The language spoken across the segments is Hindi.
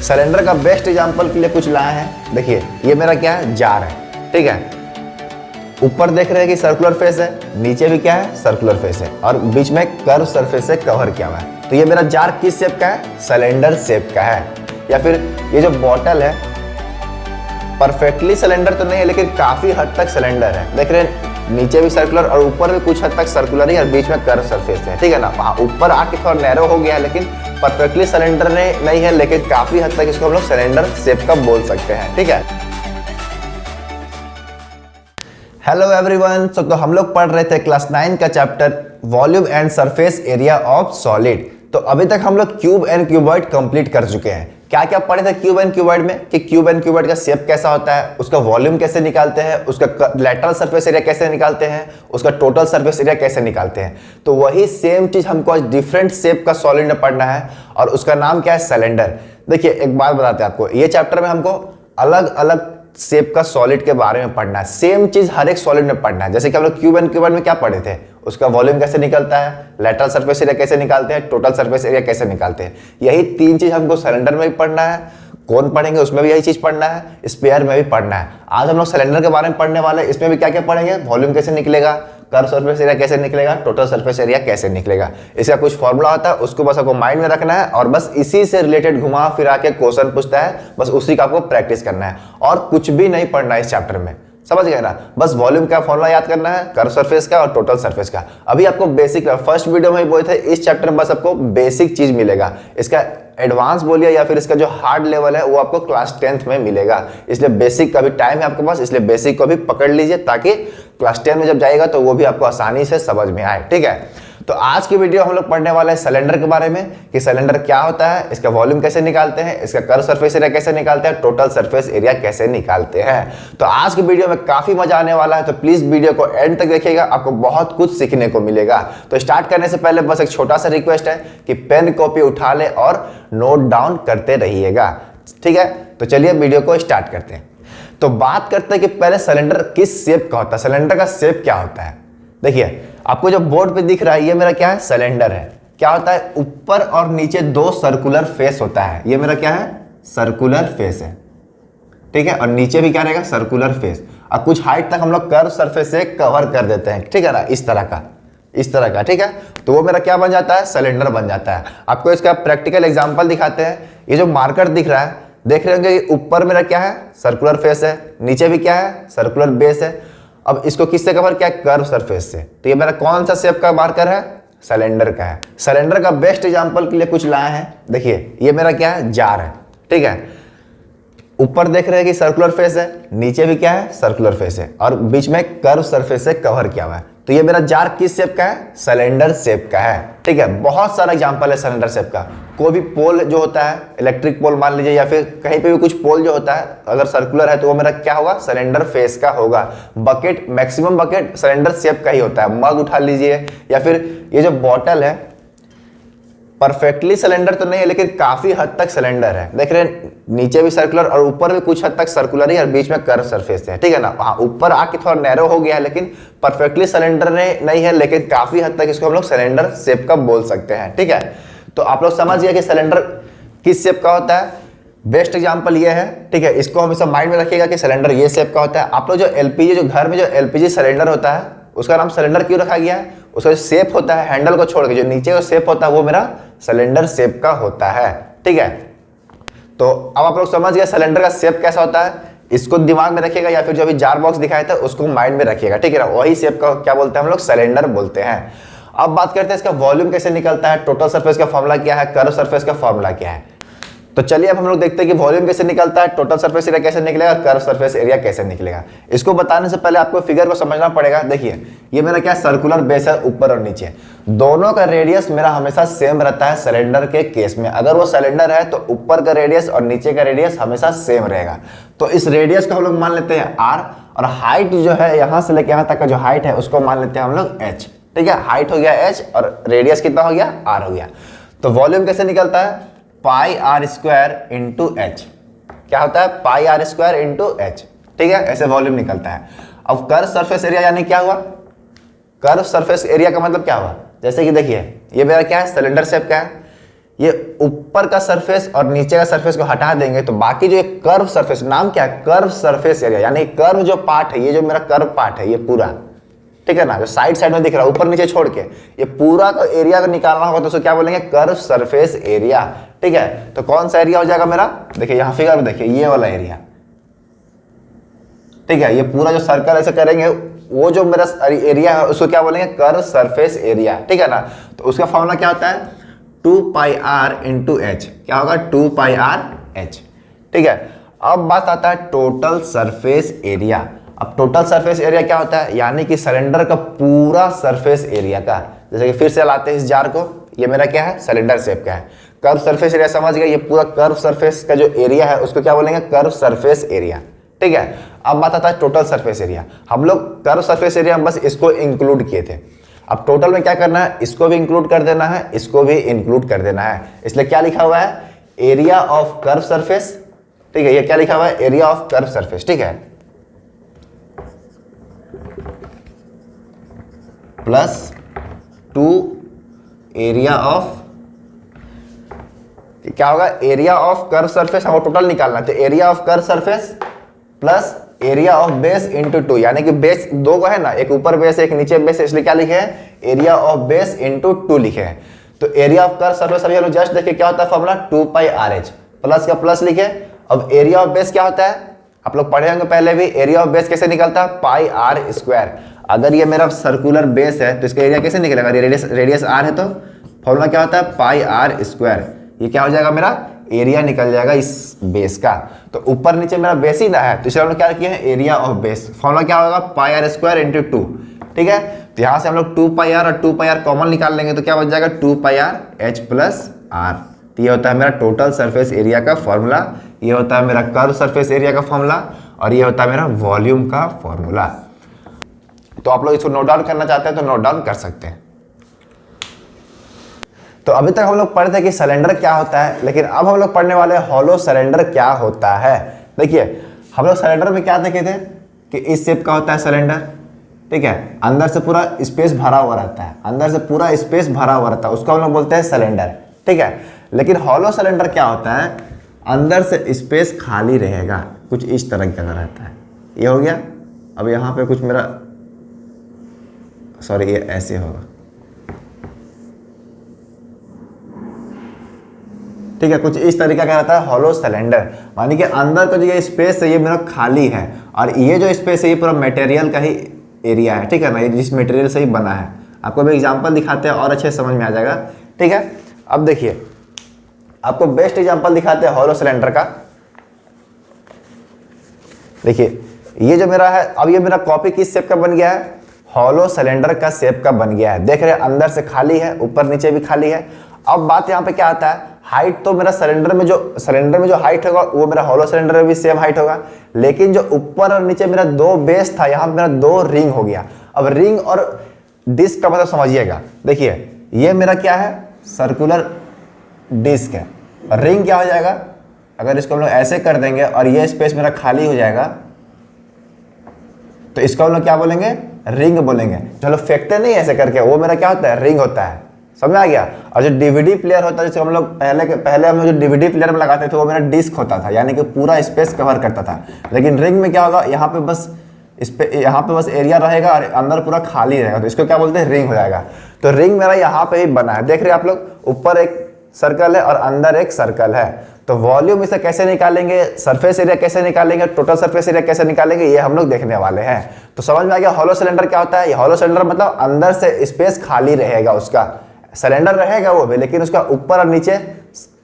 सिलेंडर का बेस्ट एग्जांपल के लिए कुछ लाए हैं। देखिए ये मेरा क्या है, जार है, ठीक है। ऊपर देख रहे हैं कि सर्कुलर फेस है, नीचे भी क्या है, सर्कुलर फेस है, और बीच में कर्व सरफेस से कवर किया हुआ है। तो ये मेरा जार किस शेप का है, सिलेंडर शेप का है। या फिर ये जो बॉटल है परफेक्टली सिलेंडर तो नहीं है, लेकिन काफी हद तक सिलेंडर है। देख रहे हैं नीचे भी सर्कुलर और ऊपर भी कुछ हद तक सर्कुलर ही, और बीच में कर्व सरफेस है, ठीक है ना। हाँ, ऊपर आके थोड़ा नैरो हो गया है, लेकिन परफेक्टली सिलेंडर नहीं है, लेकिन काफी हद तक इसको हम लोग सिलेंडर शेप का बोल सकते हैं, ठीक है। हेलो एवरीवन, तो हम लोग पढ़ रहे थे क्लास 9 का chapter volume and surface area of solid. तो अभी तक हम लोग क्यूब एंड क्यूबॉइड कंप्लीट कर चुके हैं। क्या क्या पढ़े थे क्यूब एंड क्यूबॉइड में, कि क्यूब एंड क्यूबॉइड का शेप कैसा होता है, उसका वॉल्यूम कैसे निकालते हैं, उसका लैटरल सरफेस एरिया कैसे निकालते हैं, उसका टोटल सरफेस एरिया कैसे निकालते हैं। तो वही सेम चीज हमको आज डिफरेंट शेप का सॉलिड में पढ़ना है, और उसका नाम क्या है, सिलेंडर। देखिए एक बात बताते हैं आपको, ये चैप्टर में हमको अलग अलग शेप का सॉलिड के बारे में पढ़ना है। सेम चीज हर एक सॉलिड में पढ़ना है। जैसे कि हम लोग क्यूब एंड क्यूबॉइड में क्या पढ़े थे, उसका वॉल्यूम कैसे निकलता है, लैटरल सरफेस एरिया कैसे निकालते हैं, टोटल सरफेस एरिया कैसे निकालते हैं। यही तीन चीज हमको सिलेंडर में भी पढ़ना है, कौन पढ़ेंगे उसमें भी यही चीज पढ़ना है, स्पेयर में भी पढ़ना है। आज हम लोग सिलेंडर के बारे में पढ़ने वाले हैं। इसमें भी क्या क्या पढ़ेंगे, वॉल्यूम कैसे निकलेगा, कर्व सरफेस एरिया कैसे निकलेगा, टोटल सरफेस एरिया कैसे निकलेगा। इसका कुछ फॉर्मूला होता है, उसको बस आपको माइंड में रखना है, और बस इसी से रिलेटेड घुमा फिरा के क्वेश्चन पूछता है, बस उसी का आपको प्रैक्टिस करना है, और कुछ भी नहीं पढ़ना है इस चैप्टर में। समझ गए ना। बस वॉल्यूम का फॉर्मूला याद करना है, कर्व सरफेस का और टोटल सरफेस का। अभी आपको बेसिक, फर्स्ट वीडियो में ही बोले थे, इस चैप्टर में बस आपको बेसिक चीज मिलेगा। इसका एडवांस बोलिए या फिर इसका जो हार्ड लेवल है वो आपको क्लास 10th में मिलेगा। इसलिए बेसिक का भी टाइम है आपके पास, इसलिए बेसिक को भी पकड़ लीजिए, ताकि क्लास 10 में जब जाएगा तो वो भी आपको आसानी से समझ में आए, ठीक है। तो आज की वीडियो हम लोग पढ़ने वाले हैं सिलेंडर के बारे में, कि सिलेंडर क्या होता है, इसका वॉल्यूम कैसे निकालते हैं, इसका कर्व सरफेस एरिया कैसे निकालते हैं, टोटल सरफेस एरिया कैसे निकालते हैं। तो आज की वीडियो में काफी मजा आने वाला है, तो प्लीज वीडियो को एंड तक देखिएगा, आपको बहुत कुछ सीखने को मिलेगा। तो स्टार्ट करने से पहले बस एक छोटा सा रिक्वेस्ट है कि पेन कॉपी उठा ले और नोट डाउन करते रहिएगा, ठीक है। तो चलिए वीडियो को स्टार्ट करते हैं। तो बात करते हैं कि पहले सिलेंडर किस शेप का होता है, सिलेंडर का शेप क्या होता है। देखिए आपको जो बोर्ड पे दिख रहा है, ये मेरा क्या है, सिलेंडर है। क्या होता है, ऊपर और नीचे दो सर्कुलर फेस होता है। ये मेरा क्या है, सर्कुलर फेस है, ठीक है, और नीचे भी क्या रहेगा, सर्कुलर फेस, और कुछ हाइट तक हम लोग कर्व सरफेस से कवर कर देते हैं, ठीक है ना, इस तरह का, ठीक है। तो वो मेरा क्या बन जाता है, सिलेंडर बन जाता है। आपको इसका प्रैक्टिकल एग्जांपल दिखाते हैं। ये जो मार्कर दिख रहा है, देख रहे होंगे ऊपर मेरा क्या है, सर्कुलर फेस है, नीचे भी क्या है, सर्कुलर बेस है। अब इसको किससे कवर किया, कर्व सरफेस से। तो ये मेरा कौन सा शेप का मार्कर है, सिलेंडर का है। सिलेंडर का बेस्ट एग्जांपल के लिए कुछ लाए हैं। देखिए ये मेरा क्या है, जार है, ठीक है। ऊपर देख रहे हैं कि सर्कुलर फेस है, नीचे भी क्या है, सर्कुलर फेस है, और बीच में कर्व सरफेस से कवर किया हुआ है। तो ये मेरा जार किस शेप का है, सिलेंडर शेप का है, ठीक है। बहुत सारा एग्जांपल है सिलेंडर शेप का। कोई भी पोल जो होता है, इलेक्ट्रिक पोल मान लीजिए, या फिर कहीं पे भी कुछ पोल जो होता है, अगर सर्कुलर है तो वो मेरा क्या होगा, सिलेंडर फेस का होगा। Bucket, maximum bucket cylinder shape का ही होता है। मग उठा लीजिए, या फिर ये जो बॉटल है परफेक्टली सिलेंडर तो नहीं है, लेकिन काफी हद तक सिलेंडर है। देख रहे हैं नीचे भी सर्कुलर और ऊपर भी कुछ हद तक सर्कुलर ही, और बीच में कर्व सरफेस है, ठीक है ना। हाँ, ऊपर आके थोड़ा नैरो हो गया है, लेकिन परफेक्टली सिलेंडर नहीं है, लेकिन काफी हद तक इसको हम लोग सिलेंडर शेप का बोल सकते हैं, ठीक है। तो आप लोग समझ गए कि सिलेंडर किस शेप का होता है। बेस्ट एग्जांपल ये है, ठीक है। इसको हमेशा माइंड में रखिएगा कि सिलेंडर ये शेप का होता है। आप लोग जो एलपीजी, जो घर में जो एलपीजी सिलेंडर होता है, उसका नाम सिलेंडर क्यों रखा गया है, उसका जो शेप होता है, हैंडल को छोड़ के जो नीचे का शेप होता है, वो मेरा सिलेंडर शेप का होता है, ठीक है। तो अब आप लोग समझ गए सिलेंडर का शेप कैसा होता है। इसको दिमाग में रखिएगा, या फिर जो अभी जार बॉक्स दिखाया था उसको माइंड में रखिएगा, ठीक है ना। वही शेप का क्या बोलते हैं हम लोग, सिलेंडर बोलते हैं। अब बात करते हैं इसका वॉल्यूम कैसे निकलता है, टोटल सरफेस का फॉर्मूला क्या है, कर्व सरफेस का फॉर्मूला क्या है। तो चलिए अब हम लोग देखते हैं कि वॉल्यूम कैसे निकलता है, टोटल सरफेस एरिया कैसे निकलेगा, कर्व सरफेस एरिया कैसे निकलेगा। इसको बताने से पहले आपको फिगर को समझना पड़ेगा। देखिए ये मेरा क्या, सर्कुलर बेस है, ऊपर और नीचे दोनों का रेडियस मेरा हमेशा सेम रहता है सिलेंडर के केस में। अगर वो सिलेंडर है तो ऊपर का रेडियस और नीचे का रेडियस हमेशा सेम रहेगा। तो इस रेडियस को हम लोग मान लेते हैं r, और हाइट जो है यहां से लेकर यहां तक का जो हाइट है उसको मान लेते हैं हम लोग h, ठीक है। हाइट हो गया h और रेडियस कितना हो गया, r हो गया। तो वॉल्यूम कैसे निकलता है, पाई आर स्क्वायर इंटू एच। क्या होता है, पाई आर स्क्वायर इंटू एच, ठीक है। ऐसे वॉल्यूम निकलता है। अब कर्व सरफेस एरिया यानी क्या हुआ, कर्व सरफेस एरिया का मतलब क्या हुआ, जैसे कि देखिए ये मेरा क्या है, सिलेंडर शेप का है, ये ऊपर का सरफेस और नीचे का सरफेस को हटा देंगे तो बाकी जो एक कर्व सरफेस, नाम क्या है, कर्व सरफेस एरिया, यानी कर्व जो पार्ट है, ये जो मेरा कर्व पार्ट है ये पूरा, ठीक है ना, जो साइड साइड में दिख रहा है ऊपर नीचे छोड़ के, ये पूरा का एरिया अगर निकालना होगा तो उसको क्या बोलेंगे, कर्व सरफेस एरिया। ठीक है, तो कौन सा एरिया हो जाएगा मेरा, देखिए यहाँ फिगर में देखिए ये वाला एरिया। ठीक है, ये पूरा जो सर्कल ऐसे करेंगे वो जो मेरा एरिया है उसको क्या बोलेंगे, कर्व सरफेस एरिया। ठीक है ना, तो उसका फॉर्मूला क्या होता है, 2πr इंटू एच, क्या होगा 2πr/h। ठीक है, अब बात आता है टोटल सरफेस एरिया। अब टोटल सरफेस एरिया क्या होता है, यानी कि सिलेंडर का पूरा सरफेस एरिया का, जैसे कि फिर से लाते हैं इस जार को, ये मेरा क्या है, सिलेंडर शेप का है, कर्व सरफेस एरिया समझ गए, ये पूरा कर्व सरफेस का जो एरिया है उसको क्या बोलेंगे, कर्व सरफेस एरिया। ठीक है, अब बात आता है टोटल सरफेस एरिया। हम लोग कर्व सरफेस एरिया में बस इसको इंक्लूड किए थे, अब टोटल में क्या करना है, इसको भी इंक्लूड कर देना है, इसको भी इंक्लूड कर देना है, इसलिए क्या लिखा हुआ है, एरिया ऑफ कर्व सरफेस। ठीक है, ये क्या लिखा हुआ है, एरिया ऑफ कर्व सरफेस। ठीक है, प्लस 2 एरिया ऑफ, क्या होगा, एरिया ऑफ कर्व सरफेस, हमको टोटल निकालना है, तो area of curve surface plus area of base into 2, यानी कि बेस दो को है ना, एक ऊपर बेस एक नीचे बेस, इसलिए क्या लिखे हैं, एरिया ऑफ बेस इंटू 2 लिखे हैं। तो एरिया ऑफ कर्व सरफेस अभी हम जस्ट देखिए क्या होता है फॉर्मूला, 2πr/h, प्लस का प्लस लिखे। अब एरिया ऑफ बेस क्या होता है, आप लोग पढ़े होंगे पहले भी, एरिया ऑफ बेस कैसे निकलता है, πr²। अगर ये मेरा सर्कुलर बेस है तो इसका एरिया कैसे निकलेगा, रेडियस r है तो फॉर्मूला क्या होता है, πr²। ये क्या हो जाएगा, मेरा एरिया निकल जाएगा इस बेस का। तो ऊपर नीचे मेरा बेस ही ना है तो इसलिए हम लोग क्या किए हैं, एरिया ऑफ बेस, फॉर्मूला क्या होगा, πr² इंटू 2। ठीक है, तो यहाँ से हम लोग 2πr और 2πr कॉमन निकाल लेंगे तो क्या बच जाएगा, 2πr/h प्लस r। तो ये होता है मेरा टोटल सरफेस एरिया का फॉर्मूला, ये होता है मेरा कर्व सरफेस एरिया का फॉर्मूला, और ये होता है मेरा वॉल्यूम का फॉर्मूला। तो आप लोग इसको नोट डाउन करना चाहते हैं तो नोट डाउन कर सकते हैं। तो अभी तक हम लोग पढ़े थे कि सिलेंडर क्या होता है, लेकिन अब हम लोग पढ़ने वाले हैं हॉलो सिलेंडर क्या होता है। देखिए हम लोग सिलेंडर में क्या देखे थे कि इस शेप का होता है सिलेंडर। ठीक है, अंदर से पूरा स्पेस भरा हुआ रहता है, अंदर से पूरा स्पेस भरा हुआ रहता है, उसको हम लोग बोलते हैं सिलेंडर। ठीक है, लेकिन हॉलो सिलेंडर क्या होता है, अंदर से स्पेस खाली रहेगा, कुछ इस तरह का रहता है। ये हो गया, अब यहाँ पे कुछ मेरा, सॉरी ये ऐसे होगा। ठीक है, कुछ इस तरीका का रहता है हॉलो सिलेंडर, मानी कि अंदर का जो ये स्पेस है ये मेरा खाली है, और ये जो स्पेस है ये पूरा मटेरियल का ही एरिया है। ठीक है ना, ये जिस मटेरियल से ही बना है, आपको भी एग्जांपल दिखाते हैं और अच्छे समझ में आ जाएगा। ठीक है, अब देखिए आपको बेस्ट एग्जांपल दिखाते हैं हॉलो सिलेंडर का। देखिए ये जो मेरा है, अब ये मेरा कॉपी किस शेप का बन गया है, हॉलो सिलेंडर का शेप का बन गया है। देख रहे हैं अंदर से खाली है, ऊपर नीचे भी खाली है। अब बात यहाँ पे क्या आता है, हाइट तो मेरा सिलेंडर में जो हाइट होगा वो मेरा हॉलो सिलेंडर में भी सेम हाइट होगा, लेकिन जो ऊपर और नीचे मेरा दो बेस था, यहाँ पे मेरा 2 रिंग हो गया। अब रिंग और डिस्क का मतलब समझिएगा, देखिए ये मेरा क्या है, सर्कुलर डिस्क है, रिंग क्या हो जाएगा, अगर इसको हम लोग ऐसे कर देंगे और ये स्पेस मेरा खाली हो जाएगा तो इसको हम लोग क्या बोलेंगे, रिंग बोलेंगे। चलो फेंकते नहीं ऐसे करके, वो मेरा क्या होता है, रिंग होता है। समझ आ गया। और जो डीवीडी प्लेयर होता है, जैसे हम लोग पहले हम जो डीवीडी प्लेयर में लगाते थे वो मेरा डिस्क होता था, यानी कि पूरा स्पेस कवर करता था। लेकिन रिंग में क्या होगा, यहाँ पे बस एरिया रहेगा और अंदर पूरा खाली रहेगा, तो इसको क्या बोलते हैं, रिंग हो जाएगा। तो रिंग मेरा यहाँ पे ही बना है, देख रहे हैं आप लोग, ऊपर एक सर्कल है और अंदर एक सर्कल है। तो वॉल्यूम इसे कैसे निकालेंगे, सरफेस एरिया कैसे निकालेंगे, टोटल सरफेस एरिया कैसे निकालेंगे, ये हम लोग देखने वाले हैं। तो समझ में आ गया हॉलो सिलेंडर क्या होता है। ये हॉलो सिलेंडर मतलब अंदर से स्पेस खाली रहेगा, उसका सिलेंडर रहेगा वो भी, लेकिन उसका ऊपर और नीचे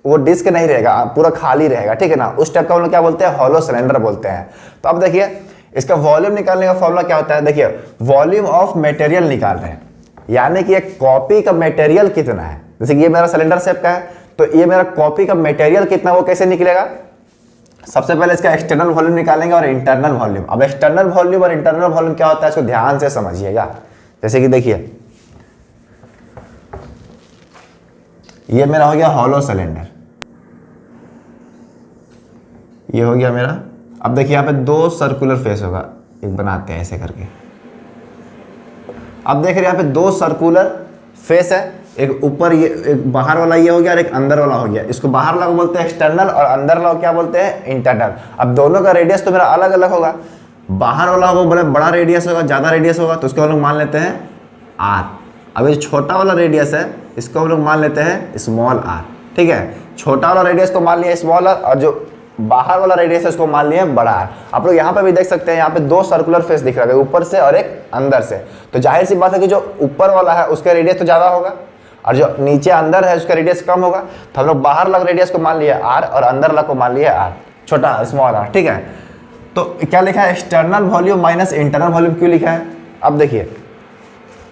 वो डिस्क नहीं रहेगा, पूरा खाली रहेगा। ठीक है ना, उस टाइप का हम लोग क्या बोलते हैं, हॉलो सिलेंडर बोलते हैं। तो अब देखिए इसका वॉल्यूम निकालने का फॉर्मूला क्या होता है। देखिए वॉल्यूम ऑफ मटेरियल निकाल रहे हैं, यानी कि एक कॉपी का मटेरियल कितना है। जैसे कि ये मेरा सिलेंडर शेप का है, तो ये मेरा कॉपी का मटेरियल कितना, वो कैसे निकलेगा। सबसे पहले इसका एक्सटर्नल वॉल्यूम निकालेंगे और इंटरनल वॉल्यूम। अब एक्सटर्नल वॉल्यूम और इंटरनल वॉल्यूम क्या होता है, इसको ध्यान से समझिएगा। जैसे कि देखिए ये मेरा हो गया हॉलो सिलेंडर, ये हो गया मेरा। अब देखिए यहाँ पे 2 सर्कुलर फेस होगा, एक बनाते हैं ऐसे करके। अब देख रहे हैं यहाँ पे 2 सर्कुलर फेस है, एक ऊपर ये एक बाहर वाला ये हो गया और एक अंदर वाला हो गया। इसको बाहर वाला को बोलते हैं एक्सटर्नल और अंदर वाला को क्या बोलते हैं इंटरनल। अब दोनों का रेडियस तो मेरा अलग अलग होगा। बाहर वाला होगा बोले बड़ा रेडियस होगा, ज़्यादा रेडियस होगा, तो उसको हम लोग मान लेते हैं आर। अब ये छोटा वाला रेडियस है इसको हम लोग मान लेते हैं स्मॉल आर। ठीक है, छोटा वाला रेडियस को मान लिया स्मॉल आर और जो बाहर वाला रेडियस है उसको मान लिया बड़ा आर। आप लोग यहाँ पे भी देख सकते हैं, यहाँ पे दो सर्कुलर फेस दिख रहा है, ऊपर से और एक अंदर से। तो जाहिर सी बात है कि जो ऊपर वाला है उसका रेडियस तो ज़्यादा होगा और जो नीचे अंदर है उसका रेडियस कम होगा। तो हम लोग बाहर वाला रेडियस को मान लिया आर और अंदर वाला को मान लिया आर, छोटा स्मॉल आर। ठीक है, तो क्या लिखा है external volume minus internal volume क्यों लिखा है? अब देखिए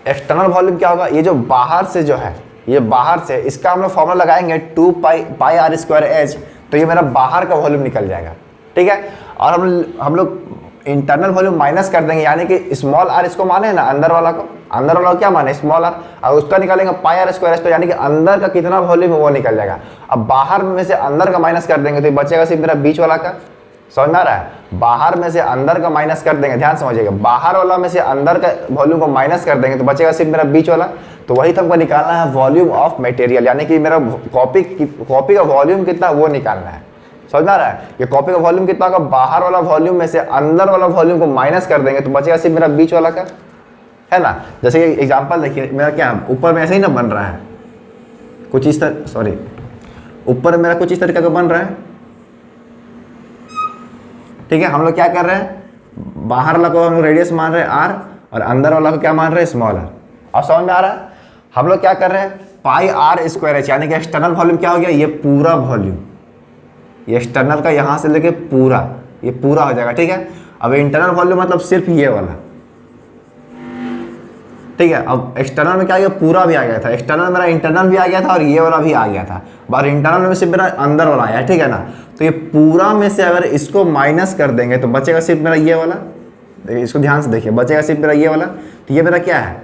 एक्सटर्नल वॉल्यूम क्या होगा, ये जो बाहर से जो है, ये बाहर से इसका हम लोग फॉर्मूला लगाएंगे 2 पाई आर स्क्वायर एच, तो ये मेरा बाहर का वॉल्यूम निकल जाएगा। ठीक है, और हम लोग इंटरनल वॉल्यूम माइनस कर देंगे, यानी कि स्मॉल आर इसको माने ना अंदर वाला को, अंदर वाला को क्या माने स्मॉल आर, और उसका निकालेंगे पाई आर स्क्वायर एच, तो यानी कि अंदर का कितना वॉल्यूम है वो निकल जाएगा। अब बाहर में से अंदर का माइनस कर देंगे तो बचेगा सिर्फ मेरा बीच वाला का। समझ में आ रहा है? बाहर में से अंदर का माइनस कर देंगे, ध्यान समझिएगा, बाहर वाला में से अंदर का वॉल्यूम को माइनस कर देंगे तो बचेगा सिर्फ मेरा बीच वाला। तो वही तो हमको निकालना है वॉल्यूम ऑफ मटेरियल, यानी कि मेरा कॉपी का वॉल्यूम कितना वो निकालना है। समझ में आ रहा है? ये कॉपी का वॉल्यूम कितना होगा, बाहर वाला वॉल्यूम में से अंदर वाला वॉल्यूम को माइनस कर देंगे तो बचेगा सिर्फ मेरा बीच वाला का, है ना। जैसे कि एग्जांपल देखिए, मेरा क्या ऊपर में ऐसे ही ना बन रहा है कुछ इस तरह, सॉरी ऊपर मेरा कुछ इस तरीके का बन रहा है। ठीक है, हम लोग क्या कर रहे हैं, बाहर वाला को हम लोग रेडियस मान रहे हैं आर और अंदर वाला को क्या मान रहे हैं स्मॉल आर। अब समझ में आ रहा है? हम लोग क्या कर रहे हैं पाई आर स्क्वायर एच, यानी कि एक्सटर्नल वॉल्यूम क्या हो गया, ये पूरा वॉल्यूम, ये एक्सटर्नल का यहाँ से लेके पूरा, ये पूरा हो जाएगा। ठीक है, अब इंटरनल वॉल्यूम मतलब सिर्फ ये वाला। ठीक है, अब एक्सटर्नल में क्या आ गया, पूरा भी आ गया था, एक्सटर्नल मेरा इंटरनल भी आ गया था और ये वाला भी आ गया था, बाहर इंटरनल में सिर्फ मेरा अंदर वाला आया। ठीक है ना, तो ये पूरा में से अगर इसको माइनस कर देंगे तो बचेगा सिर्फ मेरा ये वाला। देखिए इसको ध्यान से देखिए, बचेगा सिर्फ मेरा ये वाला। तो ये मेरा क्या है,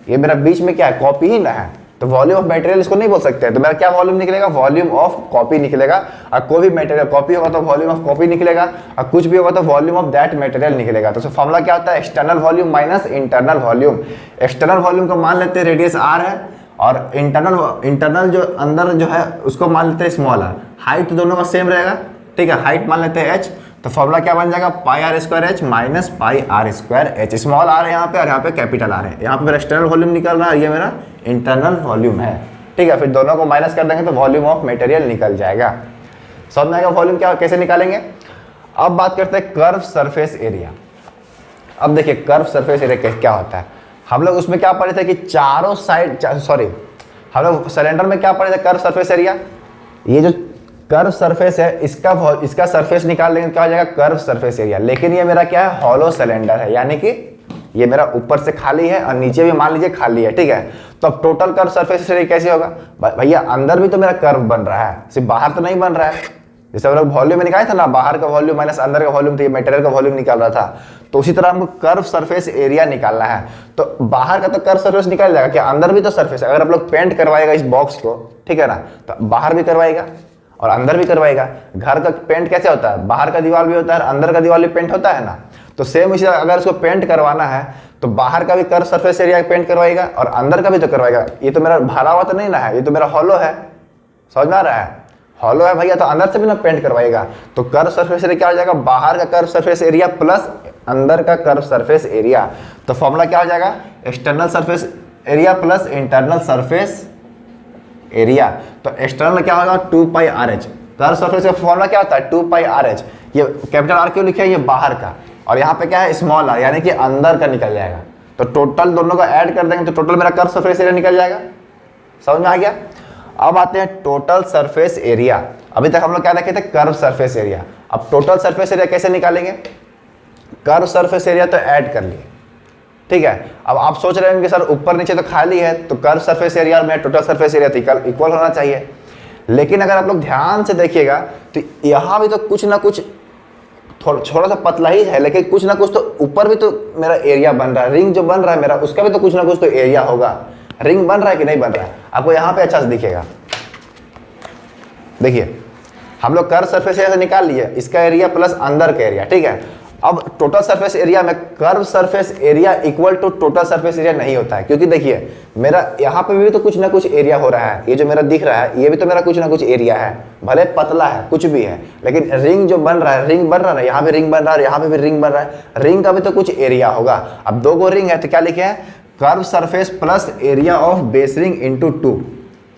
ये मेरा बीच में क्या है, कॉपी ही ना है, तो वॉल्यूम ऑफ मटेरियल इसको नहीं बोल सकते। तो मेरा क्या वॉल्यूम निकलेगा, वॉल्यूम ऑफ कॉपी निकलेगा। और कोई भी मटेरियल कॉपी होगा तो वॉल्यूम ऑफ कॉपी निकलेगा, और कुछ भी होगा तो वॉल्यूम ऑफ दैट मटेरियल निकलेगा। तो फॉर्मूला क्या होता है, external volume minus internal volume. External volume को मान लेते हैं रेडियस आर है और इंटरनल जो अंदर जो है उसको मान लेते हैं स्मॉल आर। हाइट दोनों का सेम रहेगा। ठीक है, हाइट मान लेते हैं एच, तो फॉर्मूला क्या बन जाएगा, pi r square h minus pi r square h. Small r है यहाँ पे और यहाँ पे कैपिटल आर है। यहाँ पे मेरा एक्सटर्नल वॉल्यूम निकल रहा है, ये मेरा इंटरनल वॉल्यूम है। ठीक है, फिर दोनों को माइनस कर देंगे तो वॉल्यूम ऑफ मटेरियल निकल जाएगा। समझ में आएगा वॉल्यूम क्या कैसे निकालेंगे। अब बात करते हैं कर्व सरफेस एरिया। अब देखिए कर्व सरफेस एरिया क्या होता है, हम लोग उसमें क्या पढ़े थे कि चारों साइड, सॉरी हम लोग सिलेंडर में क्या पढ़े थे, कर्व सरफेस एरिया। ये जो कर्व सरफेस है इसका सरफेस निकाल लेंगे क्या हो जाएगा, कर्व सरफेस एरिया। लेकिन ये मेरा क्या है, हॉलो सिलेंडर है, यानी कि ये मेरा ऊपर से खाली है और नीचे भी मान लीजिए खाली है। ठीक है, तो अब टोटल कर्व सरफेस एरिया कैसे होगा, भैया अंदर भी तो मेरा कर्व बन रहा है, सिर्फ बाहर तो नहीं बन रहा है। जैसे हम लोग वॉल्यूम में निकाले था ना, बाहर का वॉल्यूम माइनस अंदर का वॉल्यूम, तो ये मटेरियल का वॉल्यूम निकाल रहा था। तो उसी तरह हमको कर्व सरफेस एरिया निकालना है। तो बाहर का तो कर्व सरफेस निकल जाएगा, क्या अंदर भी तो सरफेस है। अगर आप लोग पेंट करवाएगा इस बॉक्स को, ठीक है ना, तो बाहर भी करवाएगा और अंदर भी करवाएगा। घर का पेंट कैसे होता है, बाहर का दीवार भी होता है अंदर का दीवार भी पेंट होता है ना। तो सेम इसी अगर इसको पेंट करवाना है तो बाहर का भी कर्व सरफेस एरिया पेंट करवाएगा और अंदर का भी तो करवाएगा। ये तो मेरा भरा हुआ तो नहीं ना है, ये तो मेरा हॉलो है। समझ में आ रहा है, हॉलो है भैया, तो अंदर से भी ना पेंट करवाएगा। तो कर्व सरफेस एरिया क्या हो जाएगा, बाहर का कर्व सरफेस एरिया प्लस अंदर का कर्व सरफेस एरिया। तो फॉर्मूला क्या हो जाएगा, external surface area plus internal surface area. तो एक्सटर्नल क्या होगा 2 pi r H. Curve surface का फॉर्मूला क्या होता है 2 पाई आर एच। ये कैपिटल आर क्यों लिखे है, ये बाहर का, और यहाँ पे क्या है स्मॉल आर, यानी कि अंदर का निकल जाएगा। तो टोटल दोनों का ऐड कर देंगे तो टोटल मेरा कर्व सरफेस एरिया निकल जाएगा। समझ में आ गया। अब आते हैं टोटल सरफेस एरिया। अभी तक हम लोग क्या देखे थे, कर्व सरफेस एरिया। अब टोटल सरफेस एरिया कैसे निकालेंगे, कर्व सरफेस एरिया तो ऐड कर लिए। ठीक है, अब आप सोच रहे हैं कि सर ऊपर नीचे तो खाली है, तो कर्व सरफेस एरिया और मेरा टोटल सरफेस एरिया तो इक्वल होना चाहिए। लेकिन अगर आप लोग ध्यान से देखिएगा तो यहाँ भी तो कुछ ना कुछ थोड़ा सा पतला ही है, लेकिन कुछ ना कुछ तो ऊपर भी तो मेरा एरिया बन रहा है। रिंग जो बन रहा है मेरा, उसका भी तो कुछ ना कुछ तो एरिया होगा। रिंग बन रहा है कि नहीं बन रहा है, आपको यहाँ पे अच्छा से दिखेगा। देखिए हम लोग कर्व सरफेस एरिया से निकाल लिए इसका एरिया प्लस अंदर का एरिया। ठीक है, अब टोटल सरफेस एरिया में curve surface area equal to total surface area नहीं होता है, क्योंकि देखिए मेरा यहाँ पे भी तो कुछ ना कुछ एरिया हो रहा है, ये जो मेरा दिख रहा है ये भी तो मेरा कुछ ना कुछ एरिया है, भले पतला है कुछ भी है, लेकिन रिंग जो बन रहा है, रिंग बन रहा है, यहाँ भी रिंग बन रहा है, यहाँ पे भी रिंग बन रहा है, रिंग का भी तो कुछ एरिया होगा। अब दो गो रिंग है तो क्या लिखे हैं, curve surface plus area of base ring into 2।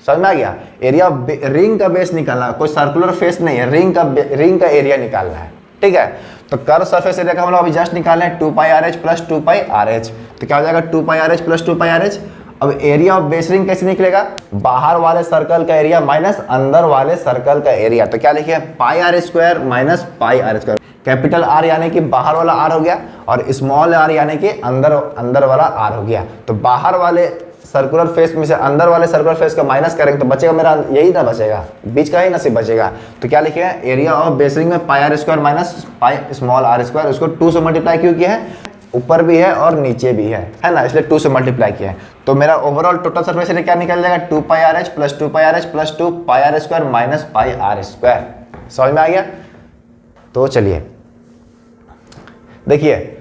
समझ में आ गया, एरिया रिंग का बेस निकालना, कोई सर्कुलर फेस नहीं है, रिंग का एरिया निकालना है, ठीक है। तो कर्व सरफेस एरिया का हम लोग अभी जस्ट निकालना है 2 pi r h plus 2 pi r H, तो क्या हो जाएगा 2 pi r h plus 2 pi r H. अब एरिया ऑफ बेस रिंग कैसे निकलेगा, बाहर वाले सर्कल का एरिया माइनस अंदर वाले सर्कल का एरिया, तो क्या लिखिए pi r square minus pi r square. Capital R यानी कि बाहर वाला आर हो गया और स्मॉल आर यानी कि अंदर वाला आर हो गया। तो बाहर वाले सर्कुलर फेस में से अंदर वाले सर्कुलर फेस का माइनस करेंगे तो बचेगा मेरा यही ना, बचेगा बीच का ही ना सिर्फ बचेगा। तो क्या लिखे हैं, एरिया ऑफ बेस रिंग में pi r square minus pi small r square, उसको 2 से मल्टीप्लाई क्यों किया है, ऊपर भी है और नीचे भी है ना, इसलिए 2 से मल्टीप्लाई किया है। तो मेरा ओवरऑल टोटल सरफेस एरिया क्या निकल जाएगा, 2 pi r h plus 2 pi r h plus 2 pi r square minus pi r square. समझ में आ गया। तो चलिए देखिए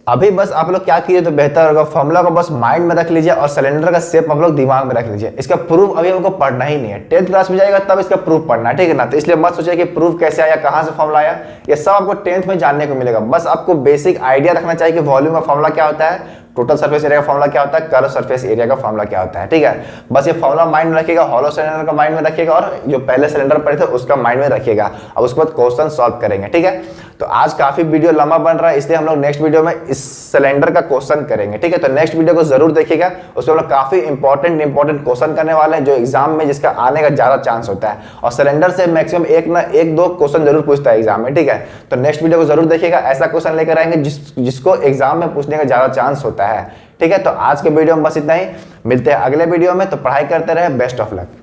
अभी बस आप लोग क्या कीजिए तो बेहतर होगा, फॉर्मूला को बस माइंड में रख लीजिए और सिलेंडर का शेप आप लोग दिमाग में रख लीजिए। इसका प्रूफ अभी हमको पढ़ना ही नहीं है, 10th क्लास में जाएगा तब इसका प्रूफ पढ़ना है, ठीक है ना। तो इसलिए मत सोचिए कि प्रूफ कैसे आया, कहां से फॉर्मूला आया, ये सब आपको 10th में जानने को मिलेगा। बस आपको बेसिक आइडिया रखना चाहिए कि वॉल्यूम का फॉर्मूला क्या होता है, टोटल सरफेस एरिया का फॉर्मूला क्या होता है, कर्व सरफेस एरिया का फॉर्मूला क्या होता है, ठीक है। बस ये फॉर्मूला माइंड में रखिएगा, हॉलो सिलेंडर का माइंड में रखिएगा और जो पहले सिलेंडर पढ़े थे उसका माइंड में रखिएगा। अब उसके बाद क्वेश्चन सॉल्व करेंगे, ठीक है। तो आज काफी वीडियो लंबा बन रहा है, इसलिए हम लोग नेक्स्ट वीडियो में इस सिलेंडर का क्वेश्चन करेंगे, ठीक है। तो नेक्स्ट वीडियो को जरूर देखिएगा, उसमें हम लोग काफी इंपॉर्टेंट क्वेश्चन करने वाले हैं जो एग्जाम में जिसका आने का ज्यादा चांस होता है, और सिलेंडर से मैक्सिमम एक दो क्वेश्चन जरूर पूछता है एग्जाम में, ठीक है। तो नेक्स्ट वीडियो को जरूर देखिएगा, ऐसा क्वेश्चन लेकर आएंगे जिसको एग्जाम में पूछने का ज्यादा चांस होता है, ठीक है। तो आज के वीडियो में बस इतना ही, मिलते हैं अगले वीडियो में। तो पढ़ाई करते रहे, बेस्ट ऑफ लक।